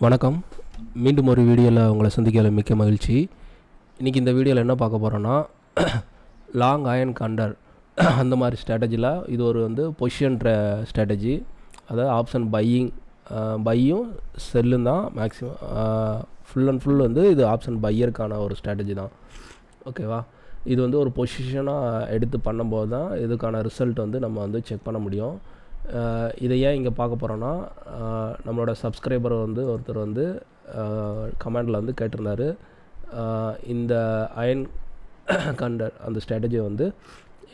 வணக்கம். மீண்டும் ஒரு வீடியோவில் உங்களை சந்திக்கிறதுல மிக்க மகிழ்ச்சி. இன்றைக்கி இந்த வீடியோவில் என்ன பார்க்க போகிறோன்னா, லாங் அயன் கண்டர் அந்த மாதிரி ஸ்ட்ராட்டஜியில் இது ஒரு பொசிஷன் ஸ்ட்ராட்டஜி. அதாவது ஆப்ஷன் பையும் செல்லும் தான் மேக்ஸிமம். ஃபுல் அண்ட் ஃபுல் இது ஆப்ஷன் பையருக்கான ஒரு ஸ்ட்ராட்டஜி தான். ஓகேவா? இது ஒரு பொசிஷனாக எடுத்து பண்ணும்போது தான் இதுக்கான ரிசல்ட் நம்ம செக் பண்ண முடியும். இதை ஏன் இங்கே பார்க்க போகிறோன்னா, நம்மளோட சப்ஸ்கிரைபர் ஒருத்தர் கமெண்டில் கேட்டிருந்தார், இந்த அயன் கண்டர் அந்த ஸ்ட்ராட்டஜியை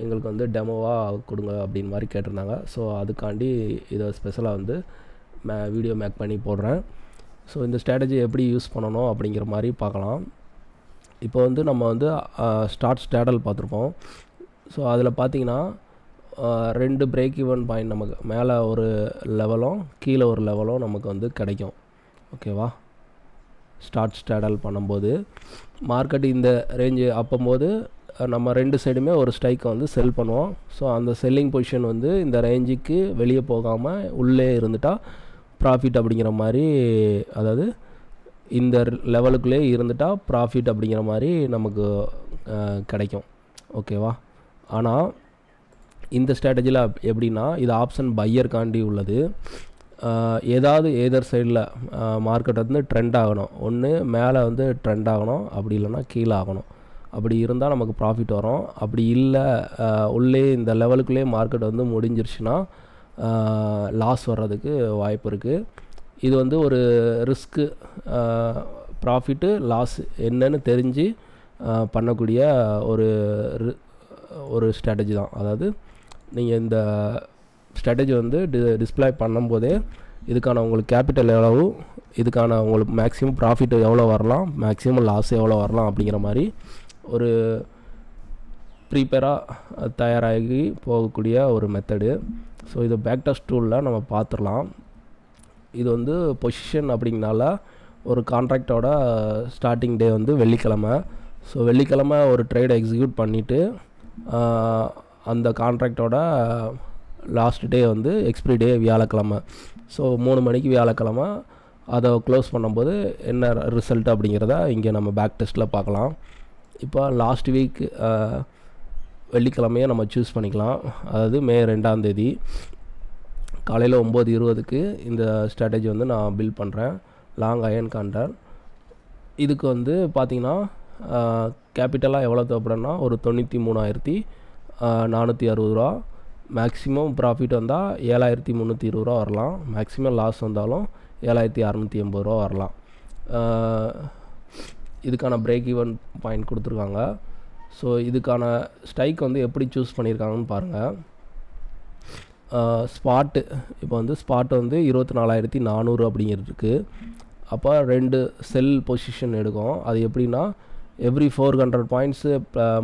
எங்களுக்கு டெமோவாக கொடுங்க அப்படின்னு மாதிரி கேட்டிருந்தாங்க. ஸோ அதுக்காண்டி இதை ஸ்பெஷலாக வீடியோ மேக் பண்ணி போடுறேன். ஸோ இந்த ஸ்ட்ராட்டஜி எப்படி யூஸ் பண்ணணும் அப்படிங்கிற மாதிரி பார்க்கலாம். இப்போ நம்ம ஸ்டார்ட் ஸ்ட்ராடல் பார்த்துருப்போம். ஸோ அதில் பார்த்தீங்கன்னா 2 பிரேக் ஈவன் பாயிண்ட் நமக்கு மேலே ஒரு லெவலும் கீழே ஒரு லெவலும் நமக்கு கிடைக்கும். ஓகேவா? ஸ்டார்ட் ஸ்ட்ராடல் பண்ணும்போது மார்க்கெட் இந்த ரேஞ்சு அப்போம்போது நம்ம 2 சைடுமே ஒரு ஸ்ட்ரைக்கை செல் பண்ணுவோம். ஸோ அந்த செல்லிங் பொசிஷன் இந்த ரேஞ்சுக்கு வெளியே போகாமல் உள்ளே இருந்துட்டால் ப்ராஃபிட் அப்படிங்கிற மாதிரி, அதாவது இந்த லெவலுக்குள்ளே இருந்துட்டால் ப்ராஃபிட் அப்படிங்கிற மாதிரி நமக்கு கிடைக்கும். ஓகேவா? ஆனால் இந்த ஸ்ட்ராட்டஜியில் எப்படின்னா, இது ஆப்ஷன் பையர்காண்டி உள்ளது. ஏதாவது ஏதர் சைடில் மார்க்கெட் ட்ரெண்ட் ஆகணும். ஒன்று மேலே ட்ரெண்ட் ஆகணும், அப்படி இல்லைன்னா கீழே ஆகணும். அப்படி இருந்தால் நமக்கு ப்ராஃபிட் வரும். அப்படி இல்லை, உள்ளே இந்த லெவலுக்குள்ளே மார்க்கெட் முடிஞ்சிருச்சுன்னா லாஸ் வர்றதுக்கு வாய்ப்பு இருக்குது. இது ஒரு ரிஸ்க்கு, ப்ராஃபிட்டு லாஸ் என்னன்னு தெரிஞ்சு பண்ணக்கூடிய ஒரு ஸ்ட்ராட்டஜி தான். அதாவது நீங்கள் இந்த ஸ்ட்ராட்டஜி டிஸ்ப்ளே பண்ணும்போதே இதுக்கான உங்களுக்கு கேபிட்டல் எவ்வளவு, இதுக்கான உங்களுக்கு மேக்ஸிமம் ப்ராஃபிட் எவ்வளோ வரலாம், மேக்ஸிமம் லாஸ் எவ்வளோ வரலாம் அப்படிங்கிற மாதிரி ஒரு ப்ரீப்பேராக தயாராகி போகக்கூடிய ஒரு மெத்தடு. ஸோ இது பேக் டெஸ்ட் டூலில் நம்ம பார்த்துடலாம். இது பொசிஷன் அப்படிங்கனால ஒரு கான்ட்ராக்டோட ஸ்டார்டிங் டே வெள்ளிக்கிழமை. ஸோ வெள்ளிக்கிழமை ஒரு ட்ரேடை எக்ஸிக்யூட் பண்ணிவிட்டு அந்த கான்ட்ராக்டோட லாஸ்ட் டே எக்ஸ்பிரி டே வியாழக்கிழமை. ஸோ 3 மணிக்கு வியாழக்கிழமை அதை க்ளோஸ் பண்ணும்போது என்ன ரிசல்ட் அப்படிங்கிறத இங்கே நம்ம பேக் டெஸ்ட்டில் பார்க்கலாம். இப்போ லாஸ்ட் வீக் வெள்ளிக்கிழமையை நம்ம சூஸ் பண்ணிக்கலாம். அதாவது மே 2ஆம் தேதி காலையில் 9:20க்கு இந்த ஸ்ட்ராட்டஜி நான் பில்ட் பண்ணுறேன். Long iron condor. இதுக்கு பார்த்திங்கன்னா கேபிட்டலாக எவ்வளோ தேவைப்படும்னா ஒரு 93,460 ரூபா. மேக்ஸிமம் ப்ராஃபிட் வந்தால் 7,320 ரூபா வரலாம். மேக்ஸிமம் லாஸ் வந்தாலும் 7,680 ரூபா வரலாம். இதுக்கான பிரேக் ஈவன் பாயிண்ட் கொடுத்துருக்காங்க. ஸோ இதுக்கான ஸ்ட்ரைக் எப்படி சூஸ் பண்ணியிருக்காங்கன்னு பாருங்கள். ஸ்பாட்டு இப்போ ஸ்பாட் 24,400 அப்படிங்கிறது இருக்குது. அப்போ 2 செல் பொசிஷன் எடுக்கும். அது எப்படின்னா, every 400 points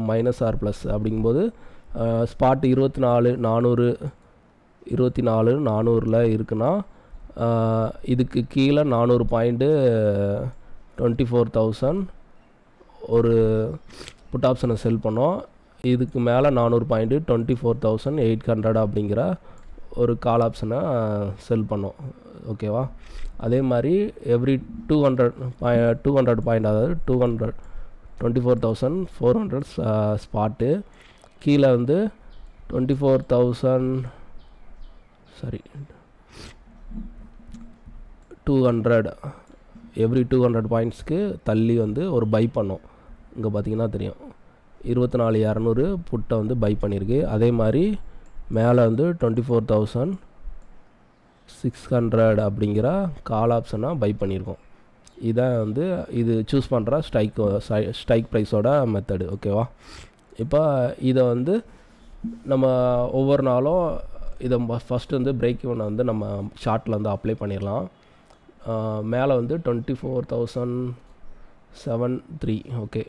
minus or plus அப்படிங்கும்போது ஸ்பாட் 24,400 இருக்குன்னா இதுக்கு கீழே 400 பாயிண்ட்டு 24,000 ஒரு புட் ஆப்ஷனை செல் பண்ணோம். இதுக்கு மேலே 400 பாயிண்ட்டு 24,800 அப்படிங்கிற ஒரு கால் ஆப்ஷனை செல் பண்ணோம். ஓகேவா? அதே மாதிரி எவ்ரி 200 பாயிண்ட், அதாவது 24,400 ஸ்பாட்டு கீழே 200 எவ்ரி 200 பாயிண்ட்ஸ்க்கு தள்ளி ஒரு பை பண்ணோம். இங்கே பார்த்தீங்கன்னா தெரியும், 24,200 புட்டை பை பண்ணியிருக்கு. அதே மாதிரி மேலே 24,600 அப்படிங்கிற கால் ஆப்ஷனாக பை பண்ணியிருக்கோம். இதான் இது சூஸ் பண்ணுற ஸ்ட்ரைக் ப்ரைஸோட மெத்தடு. ஓகேவா? இப்போ இதை நம்ம ஒவ்வொரு நாளும் இதை ஃபஸ்ட்டு பிரேக் ஈவனை நம்ம ஷார்ட்டில் அப்ளை பண்ணிடலாம். மேலே 24,073. ஓகே,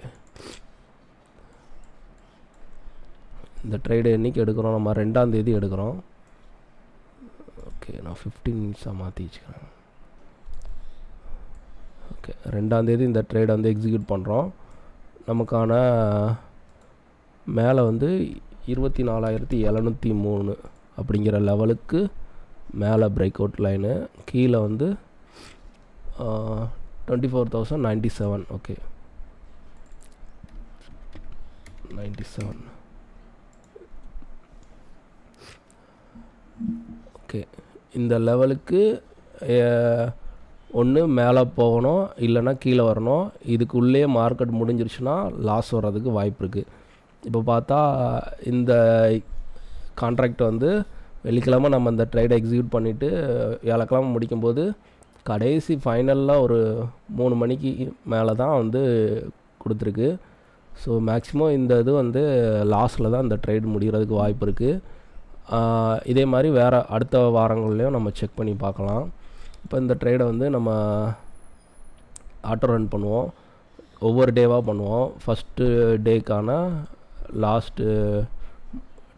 இந்த ட்ரேடு என்றைக்கு எடுக்கிறோம்? நம்ம 2ஆம் தேதி எடுக்கிறோம். ஓகே, நான் 15 மினிட்ஸாக மாற்றி வச்சுக்கிறேன். ஓகே, 2ஆம் தேதி இந்த ட்ரேடை எக்ஸிக்யூட் பண்ணுறோம். நமக்கான மேலே 24,703 அப்படிங்கிற லெவலுக்கு மேலே பிரேக் அவுட் லைனு, கீழே 24,097. ஓகே 97. ஓகே இந்த லெவலுக்கு ஒன்று மேலே போகணும் இல்லைன்னா கீழே வரணும். இதுக்குள்ளே மார்க்கெட் முடிஞ்சிருச்சுன்னா லாஸ் வர்றதுக்கு வாய்ப்பு இருக்குது. இப்போ பார்த்தா இந்த கான்ட்ராக்ட் வந்து வெள்ளிக்கிழமை நம்ம இந்த ட்ரேடை எக்ஸிக்யூட் பண்ணிவிட்டு வியாழக்கிழமை முடிக்கும்போது கடைசி ஃபைனலில் ஒரு 3 மணிக்கு மேலே தான் வந்து கொடுத்துருக்கு. ஸோ மேக்ஸிமம் இந்த இது வந்து லாஸில் தான் இந்த ட்ரேட் முடிகிறதுக்கு வாய்ப்பு இருக்குது. இதே மாதிரி வேறு அடுத்த வாரங்கள்லேயும் நம்ம செக் பண்ணி பார்க்கலாம். இப்போ இந்த ட்ரேடை வந்து நம்ம ஆட்டோ ரன் பண்ணுவோம், ஒவ்வொரு டேவாக பண்ணுவோம். ஃபஸ்ட்டு டேக்கான லாஸ்ட்டு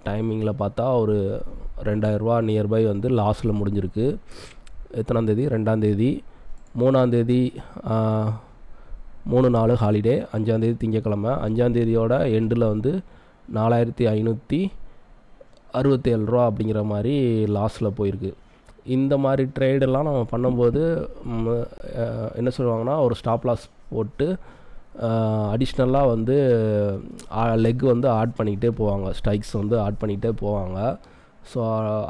டைமிங்கில் பார்த்தா ஒரு 2,000 ரூபா நியர்பை வந்து லாஸில் முடிஞ்சிருக்கு. எத்தனாந்தேதி? 2ஆம் தேதி. 3ஆம் தேதி 3 நாள் ஹாலிடே. 5ஆம் தேதி திங்கக்கிழமை. 5ஆம் தேதியோட எண்டில் வந்து 4,567 ரூபா அப்படிங்கிற மாதிரி லாஸில் போயிருக்கு. இந்த மாதிரி ட்ரேடெல்லாம் நம்ம பண்ணும்போது என்ன சொல்லுவாங்கன்னா, ஒரு ஸ்டாப் லாஸ் போட்டு அடிஷ்னலாக வந்து லெக் வந்து ஆட் பண்ணிக்கிட்டே போவாங்க, ஸ்ட்ரைக்ஸ் வந்து ஆட் பண்ணிக்கிட்டே போவாங்க. ஸோ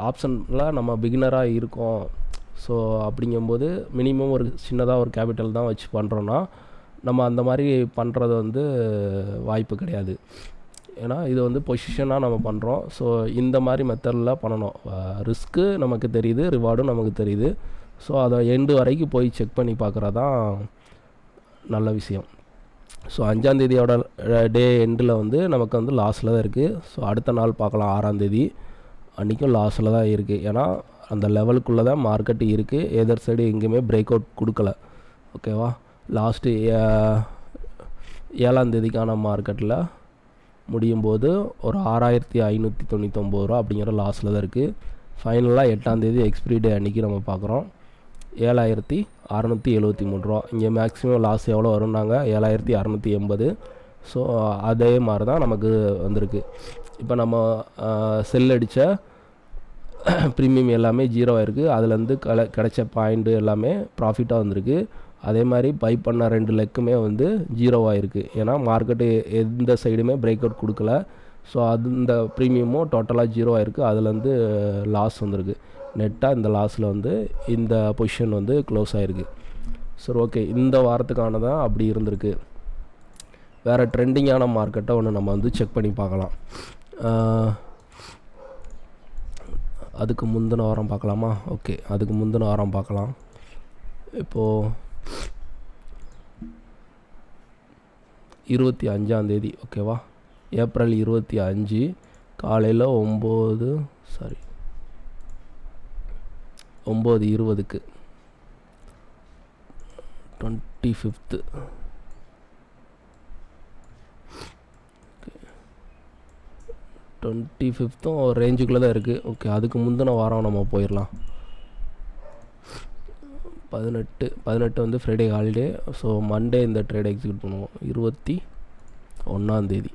ஆப்ஷனில் நம்ம பிகினராக இருக்கோம். ஸோ அப்படிங்கும்போது மினிமம் ஒரு சின்னதாக ஒரு கேபிட்டல் தான் வச்சு பண்ணுறோன்னா நம்ம அந்த மாதிரி பண்ணுறது வந்து வாய்ப்பு கிடையாது. ஏன்னா இது வந்து பொசிஷனாக நம்ம பண்ணுறோம். ஸோ இந்த மாதிரி மெத்தடில் பண்ணணும். ரிஸ்க்கு நமக்கு தெரியுது, ரிவார்டும் நமக்கு தெரியுது. ஸோ அதை எண்டு வரைக்கும் போய் செக் பண்ணி பார்க்குறது தான் நல்ல விஷயம். ஸோ 5ஆம் தேதியோட டே எண்டில் வந்து நமக்கு வந்து லாஸில் தான் இருக்குது. ஸோ அடுத்த நாள் பார்க்கலாம் 6ஆம் தேதி, அன்றைக்கும் லாஸில் தான் இருக்குது. ஏன்னா அந்த லெவலுக்குள்ளே தான் மார்க்கெட்டு இருக்குது. எதர் சைடு எங்கேயுமே பிரேக் அவுட் கொடுக்கல. ஓகேவா? லாஸ்ட்டு 7ஆம் தேதிக்கான மார்க்கெட்டில் முடியும் போது ஒரு 6,599 ரூபா அப்படிங்கிற லாஸில் தான் இருக்குது. ஃபைனலாக 8ஆம் தேதி எக்ஸ்பிரி டே அன்றைக்கி நம்ம பார்க்குறோம் 7,673 ரூபா. இங்கே மேக்ஸிமம் லாஸ் எவ்வளோ வரும்னாங்க? 7,680. ஸோ அதே மாதிரி தான் நமக்கு வந்திருக்கு. இப்போ நம்ம செல் அடித்த ப்ரீமியம் எல்லாமே 0 ஆகிருக்கு. அதுலேருந்து கிடைச்ச பாயிண்ட்டு எல்லாமே ப்ராஃபிட்டாக வந்திருக்கு. அதே மாதிரி பை பண்ண 2 லெக்குமே வந்து 0 ஆகிருக்கு. ஏன்னா மார்க்கெட்டு எந்த சைடுமே பிரேக் அவுட் கொடுக்கல. ஸோ அது இந்த ப்ரீமியமும் டோட்டலாக 0 ஆகிருக்கு. அதுலேருந்து லாஸ் வந்திருக்கு. நெட்டாக இந்த லாஸில் வந்து இந்த பொசிஷன் வந்து க்ளோஸ் ஆகிருக்கு. சரி, ஓகே. இந்த வாரத்துக்கானதான் அப்படி இருந்திருக்கு. வேறு ட்ரெண்டிங்கான மார்க்கெட்டை ஒன்று நம்ம வந்து செக் பண்ணி பார்க்கலாம். அதுக்கு முந்தின வாரம் பார்க்கலாமா? ஓகே, அதுக்கு முந்தின வாரம் பார்க்கலாம். இப்போது 25ஆம் தேதி, ஓகேவா? ஏப்ரல் 25 காலையில் 9:20க்கு 25th 25ம் ரேஞ்சுக்குள்ளே தான் இருக்குது. ஓகே, அதுக்கு முந்தின வாரம் நம்ம போயிடலாம். 18 வந்து ஃப்ரைடே ஹாலிடே. ஸோ மண்டே இந்த ட்ரேடை எக்ஸிக்யூட் பண்ணுவோம். 21ஆம் தேதி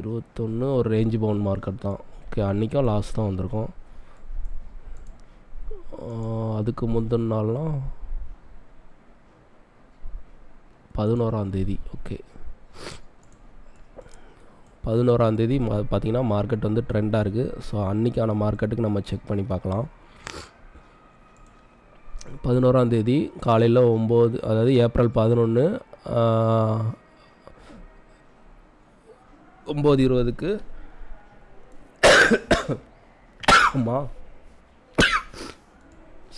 21 ஒரு ரேஞ்சு பவுண்ட் மார்க்கெட் தான். ஓகே, அன்றைக்கும் லாஸ் தான் வந்திருக்கோம். அதுக்கு முந்தின நாள்லாம் 11ஆம் தேதி. ஓகே, 11ஆம் தேதி பார்த்திங்கன்னா மார்க்கெட் வந்து ட்ரெண்டாக இருக்குது. ஸோ அன்றைக்கான மார்க்கெட்டுக்கு நம்ம செக் பண்ணி பார்க்கலாம். 11ஆம் தேதி காலையில் 9, அதாவது ஏப்ரல் 11 9:20க்கு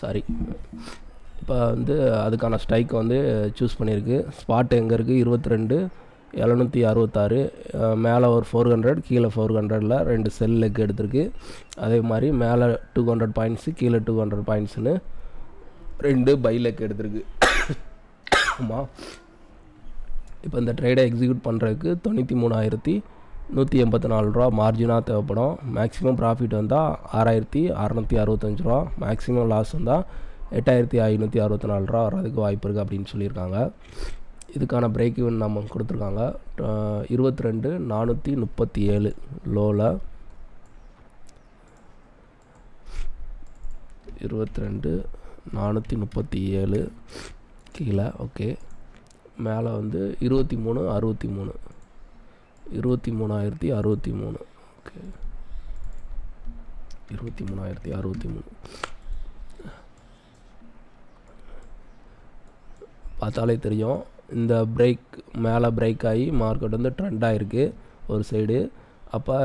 சாரி இப்போ வந்து அதுக்கான ஸ்ட்ரைக் வந்து சூஸ் பண்ணியிருக்கு. ஸ்பாட் எங்கே இருக்குது? 22,766. மேலே ஒரு 400, கீழே 400ல் 2 செல் லெக் எடுத்திருக்கு. அதே மாதிரி மேலே 200 பாயிண்ட்ஸு, கீழே 200 பாயிண்ட்ஸுன்னு 2 பை லெக் எடுத்திருக்கு. ஆமாம், இப்போ இந்த ட்ரேடை எக்ஸிக்யூட் பண்ணுறதுக்கு 93,184 ரூபா மார்ஜினாக தேவைப்படும். மேக்ஸிமம் ப்ராஃபிட் வந்தால் 6,665 ரூபா. மேக்ஸிமம் லாஸ் வந்தால் 8,564 ரூபா வர்றதுக்கு வாய்ப்பு இருக்குது அப்படின்னு சொல்லியிருக்காங்க. இதுக்கான பிரேக் ஈவன் நம்ம கொடுத்துருக்காங்க 22,437 லோவில். 22,437 கீழே. ஓகே, மேலே வந்து 23,63 23,063. ஓகே, 23,063 பார்த்தாலே தெரியும். இந்த பிரேக் மேலே பிரேக் ஆகி மார்க்கெட் வந்து ட்ரெண்ட் ஆகிருக்கு ஒரு சைடு. அப்போ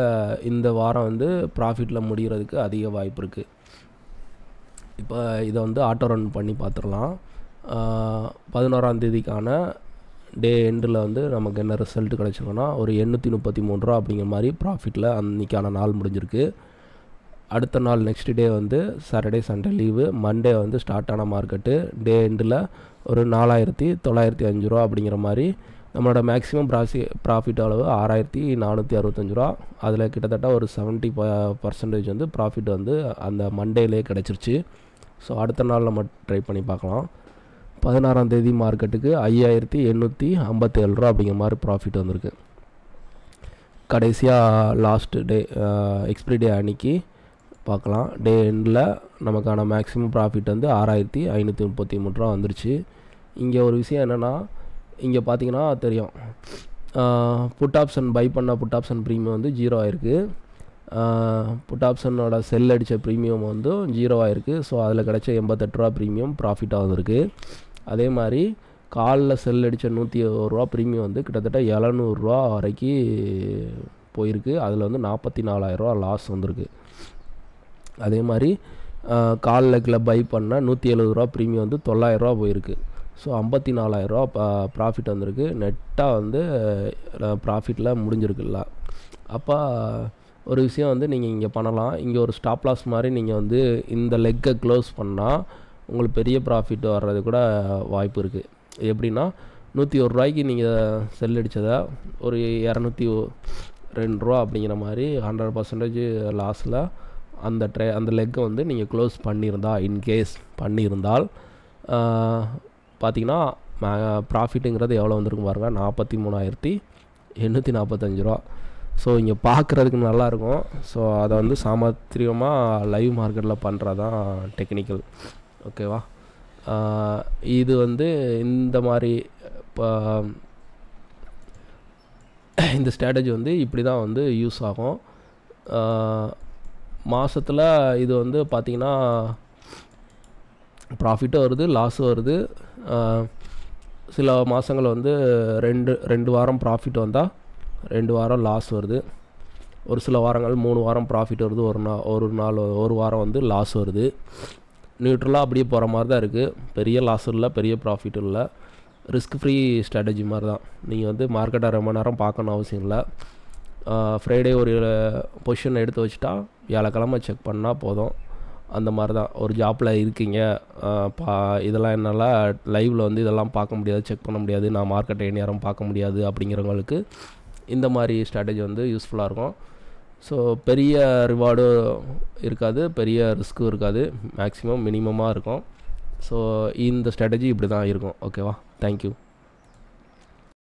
இந்த வாரம் வந்து ப்ராஃபிட்டில் முடிகிறதுக்கு அதிக வாய்ப்பு இருக்குது. இப்போ இதை வந்து ஆட்டோ ரன் பண்ணி பார்த்துடலாம். 11ஆம் தேதிக்கான டே எண்டில் வந்து நமக்கு என்ன ரிசல்ட் கிடச்சிருக்குன்னா ஒரு 833 ரூபா அப்படிங்கிற மாதிரி ப்ராஃபிட்டில் அன்றைக்கான நாள் முடிஞ்சிருக்கு. அடுத்த நாள் நெக்ஸ்ட் டே வந்து சாட்டர்டே சண்டே லீவு. மண்டே வந்து ஸ்டார்ட் ஆன மார்க்கெட்டு டே எண்டில் ஒரு 4,905 ரூபா அப்படிங்கிற மாதிரி நம்மளோட மேக்ஸிமம் ப்ராஃபிட் அளவு 6,465 ரூபா. அதில் கிட்டத்தட்ட ஒரு 70% வந்து ப்ராஃபிட் வந்து அந்த மண்டேலே கிடச்சிருச்சு. ஸோ அடுத்த நாள் நம்ம ட்ரை பண்ணி பார்க்கலாம். 16ஆம் தேதி மார்க்கெட்டுக்கு 5,857 ரூபா அப்படிங்கிற மாதிரி ப்ராஃபிட் வந்திருக்கு. கடைசியாக லாஸ்ட் டே எக்ஸ்பிரி டே அன்றைக்கி பார்க்கலாம். டே எண்டில் நமக்கான மேக்ஸிமம் ப்ராஃபிட் வந்து 6,533 ரூபா வந்துருச்சு. இங்கே ஒரு விஷயம் என்னென்னா, இங்கே பார்த்தீங்கன்னா தெரியும், புட் ஆப்ஷன் பை பண்ண புட் ஆப்ஷன் ப்ரீமியம் வந்து 0 ஆகிருக்கு. புட் ஆப்ஷனோட செல் அடித்த ப்ரீமியம் வந்து 0 ஆகிருக்கு. ஸோ அதில் கிடச்ச 88 ரூபா ப்ரீமியம் ப்ராஃபிட்டாக வந்திருக்கு. அதே மாதிரி காலில் செல் அடித்த 120 ரூபா ப்ரீமியம் வந்து கிட்டத்தட்ட 700 ரூபா வரைக்கும் போயிருக்கு. அதில் வந்து 44,000 ரூபா லாஸ் வந்திருக்கு. அதே மாதிரி கால் லெக்கில் பை பண்ண 170 ரூபா ப்ரீமியம் வந்து 900 ரூபா போயிருக்கு. ஸோ 54,000 ரூபா ப்ராஃபிட் வந்திருக்கு. நெட்டாக வந்து ப்ராஃபிட்டில் முடிஞ்சிருக்குல்ல. அப்போ ஒரு விஷயம் வந்து நீங்கள் இங்கே பண்ணலாம். இங்கே ஒரு ஸ்டாப் லாஸ் மாதிரி நீங்கள் வந்து இந்த லெக்கை க்ளோஸ் பண்ணால் உங்களுக்கு பெரிய ப்ராஃபிட் வர்றது கூட வாய்ப்பு இருக்குது. எப்படின்னா 101 ரூபாய்க்கு நீங்கள் செல் அடித்ததை ஒரு 202 ரூபா அப்படிங்கிற மாதிரி 100% லாஸில் அந்த லெக்கை வந்து நீங்கள் க்ளோஸ் இன்கேஸ் பண்ணியிருந்தால் பார்த்திங்கன்னா ப்ராஃபிட்டுங்கிறது எவ்வளோ வந்திருக்கும் பாருங்கள், 43,845 ரூபா. ஸோ இங்கே பார்க்குறதுக்கு நல்லாயிருக்கும். ஸோ அதை வந்து சாமர்த்தியமாக லைவ் மார்க்கெட்டில் பண்ணுறது தான் டெக்னிக்கல். ஓகேவா? இது வந்து இந்த மாதிரி இப்போ இந்த ஸ்ட்ராட்டஜி வந்து இப்படி தான் வந்து யூஸ் ஆகும். மாதத்தில் இது வந்து பார்த்திங்கன்னா ப்ராஃபிட்டும் வருது, லாஸும் வருது. சில மாதங்கள் வந்து ரெண்டு வாரம் ப்ராஃபிட் வந்தால் 2 வாரம் லாஸ் வருது. ஒரு சில வாரங்கள் 3 வாரம் ப்ராஃபிட் வருது, ஒரு வாரம் வந்து லாஸ் வருது. நியூட்ரலாக அப்படியே போகிற மாதிரி தான் இருக்குது. பெரிய லாஸ் இல்லை, பெரிய ப்ராஃபிட் இல்லை. ரிஸ்க் ஃப்ரீ ஸ்ட்ராட்டஜி மாதிரி தான். நீங்கள் வந்து மார்க்கெட்டை ரொம்ப நேரம் பார்க்கணும் அவசியம் இல்லை. ஃப்ரைடே ஒரு பொசிஷன் எடுத்து வச்சுட்டா வியாழக்கிழமை செக் பண்ணால் போதும். அந்த மாதிரி தான். ஒரு ஜாப்பில் இருக்கீங்க, இதெல்லாம் என்னால் லைவில் வந்து இதெல்லாம் பார்க்க முடியாது, செக் பண்ண முடியாது, நான் மார்க்கெட்டை நேரம் பார்க்க முடியாது அப்படிங்கிறவங்களுக்கு இந்த மாதிரி ஸ்ட்ராட்டஜி வந்து யூஸ்ஃபுல்லாக இருக்கும். ஸோ பெரிய ரிவார்டும் இருக்காது, பெரிய ரிஸ்க்கும் இருக்காது, மேக்ஸிமம் மினிமமாக இருக்கும். ஸோ இந்த ஸ்ட்ராட்டஜி இப்படி தான் இருக்கும். ஓகேவா? தேங்க்யூ.